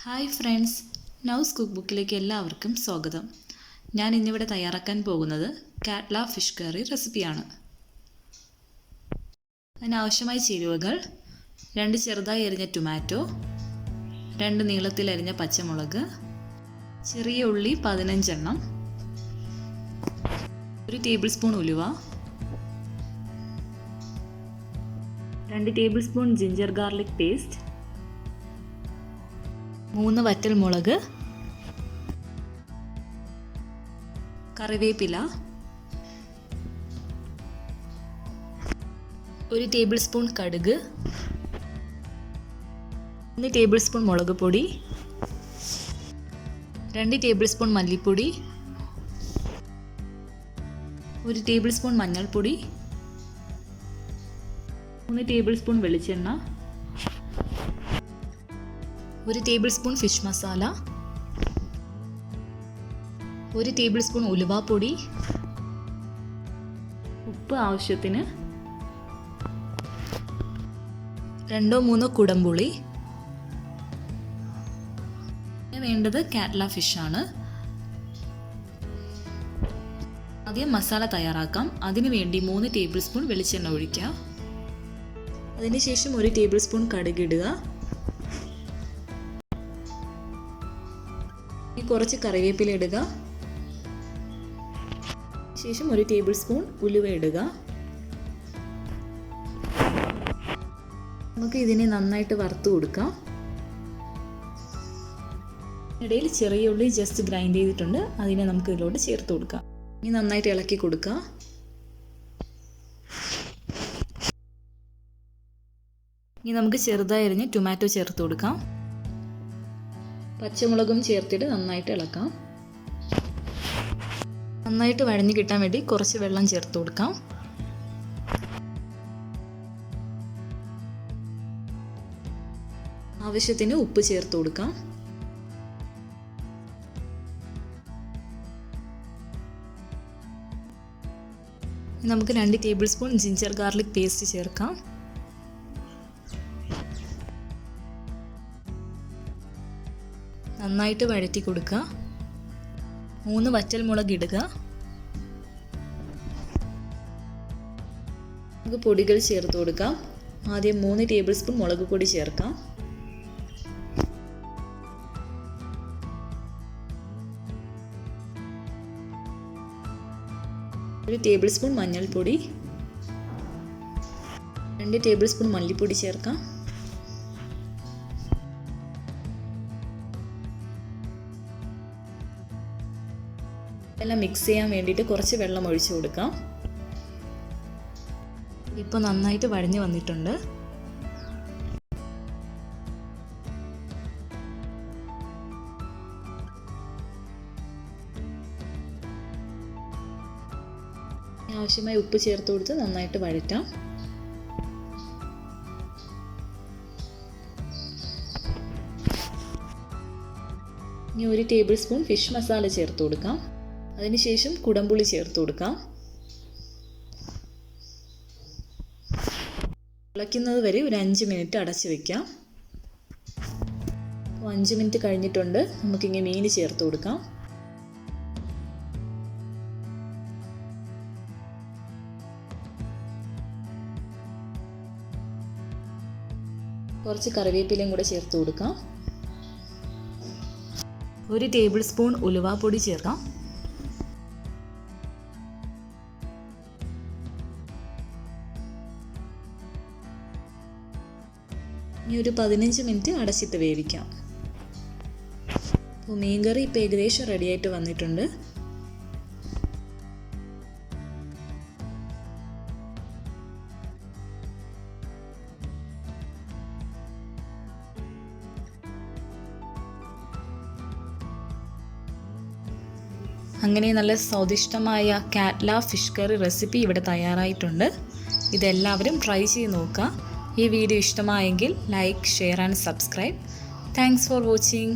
Hi friends, നൗസ് cook ബുക്കിലേക്ക് എല്ലാവർക്കും സ്വാഗതം. ഞാൻ ഇന്നിവിടെ തയ്യാറാക്കാൻ പോകുന്നത് കാറ്റ്ല ഫിഷ് കറി റെസിപ്പിയാണ്. അതിനാവശ്യമായ ചേരുവകൾ: 2 ചെറുതായി അരിഞ്ഞ ടൊമാറ്റോ, 2 നീളത്തിൽ അരിഞ്ഞ പച്ചമുളക്, ചെറിയ ഉള്ളി 15 എണ്ണം, 1 ടേബിൾ സ്പൂൺ ഉലുവ, 2 table spoon ginger garlic paste, 3 വറ്റൽ മുളക്, കറിവേപ്പില, 1 ടേബിൾ സ്പൂൺ കടുക്, 1 ടേബിൾ സ്പൂൺ മുളക് പൊടി, 2 ടേബിൾ സ്പൂൺ മല്ലിപ്പൊടി, 1 ടേബിൾ സ്പൂൺ മഞ്ഞൾപ്പൊടി, 3 ടേബിൾ സ്പൂൺ വെളിച്ചെണ്ണ, 1 tablespoon fish masala, 1 tablespoon ഉലുവാപ്പൊടി, ഉപ്പ് ആവശ്യത്തിന്, 2-3 കുടംപുളി. വേണ്ടത് കാറ്റ്ല ഫിഷാണ്. ആദ്യം മസാല തയ്യാറാക്കാം. അതിനു വേണ്ടി 3 ടേബിൾ സ്പൂൺ വെളിച്ചെണ്ണ ഒഴിക്കുക. അതിനുശേഷം 1 ടേബിൾ സ്പൂൺ കടുക് ഇടുക. കുറച്ച് കറിവേപ്പില ഇടുക. ശേഷം 1 ടേബിൾ സ്പൂൺ ഉലുവ ഇടുക. നമുക്ക് ഇതിനെ നന്നായിട്ട് വറുത്ത് കൊടുക്കാം. ഇടയിൽ ചെറിയ ഉള്ളി ജസ്റ്റ് ഗ്രൈൻഡ് ചെയ്തിട്ടുണ്ട്, അതിനെ നമുക്ക് ഇതിലോട്ട് ചേർത്ത് കൊടുക്കാം. ഇനി നന്നായിട്ട് ഇളക്കി കൊടുക്കുക. ഇനി നമുക്ക് ചെറുതായി അരിഞ്ഞ് ടൊമാറ്റോ ചേർത്ത് കൊടുക്കാം. പച്ചമുളകും ചേർത്തിട്ട് നന്നായിട്ട് ഇളക്കാം. നന്നായിട്ട് വഴഞ്ഞു കിട്ടാൻ വേണ്ടി കുറച്ച് വെള്ളം ചേർത്ത് കൊടുക്കാം. ആവശ്യത്തിന് ഉപ്പ് ചേർത്ത് കൊടുക്കാം. നമുക്ക് 2 table spoon ginger garlic paste ചേർക്കാം. നന്നായിട്ട് വഴറ്റി കൊടുക്കുക. 3 വറ്റൽ മുളക് ഇടുക. നമുക്ക് പൊടികൾ ചേർത്ത് കൊടുക്കാം. ആദ്യം 3 ടേബിൾ സ്പൂൺ മുളക് പൊടി ചേർക്കാം. 1 ടേബിൾ സ്പൂൺ മഞ്ഞൾപ്പൊടി, 2 ടേബിൾ സ്പൂൺ മല്ലിപ്പൊടി ചേർക്കാം. എല്ലാം മിക്സ് ചെയ്യാൻ വേണ്ടിയിട്ട് കുറച്ച് വെള്ളം ഒഴിച്ചു കൊടുക്കാം. ഇപ്പോൾ നന്നായിട്ട് വഴഞ്ഞു വന്നിട്ടുണ്ട്. ആവശ്യമായ ഉപ്പ് ചേർത്ത് കൊടുത്ത് നന്നായിട്ട് വഴറ്റാം. ഇനി 1 ടേബിൾ സ്പൂൺ ഫിഷ് മസാല ചേർത്ത് കൊടുക്കാം. അതിനുശേഷം കുടംപുളി ചേർത്ത് കൊടുക്കാം. ഇളക്കുന്നത് വരെ ഒരു 5 മിനിറ്റ് അടച്ചു വെക്കാം. 5 മിനിറ്റ് കഴിഞ്ഞിട്ടുണ്ട്. നമുക്കിങ്ങനെ മീൻ ചേർത്ത് കൊടുക്കാം. കുറച്ച് കറിവേപ്പിലയും കൂടെ ചേർത്ത് കൊടുക്കാം. 1 ടേബിൾ സ്പൂൺ ഉലുവാപ്പൊടി ചേർക്കാം. ഇനി ഒരു 15 മിനിറ്റ് അടച്ചിട്ട് വേവിക്കാം. അപ്പോൾ മീൻകറി ഇപ്പോൾ ഏകദേശം റെഡിയായിട്ട് വന്നിട്ടുണ്ട്. അങ്ങനെ നല്ല സ്വാദിഷ്ടമായ കാറ്റ്ല ഫിഷ് കറി റെസിപ്പി ഇവിടെ തയ്യാറായിട്ടുണ്ട്. ഇതെല്ലാവരും ട്രൈ ചെയ്ത് നോക്കുക. ഈ വീഡിയോ ഇഷ്ടമായെങ്കിൽ like, share and subscribe. Thanks for watching.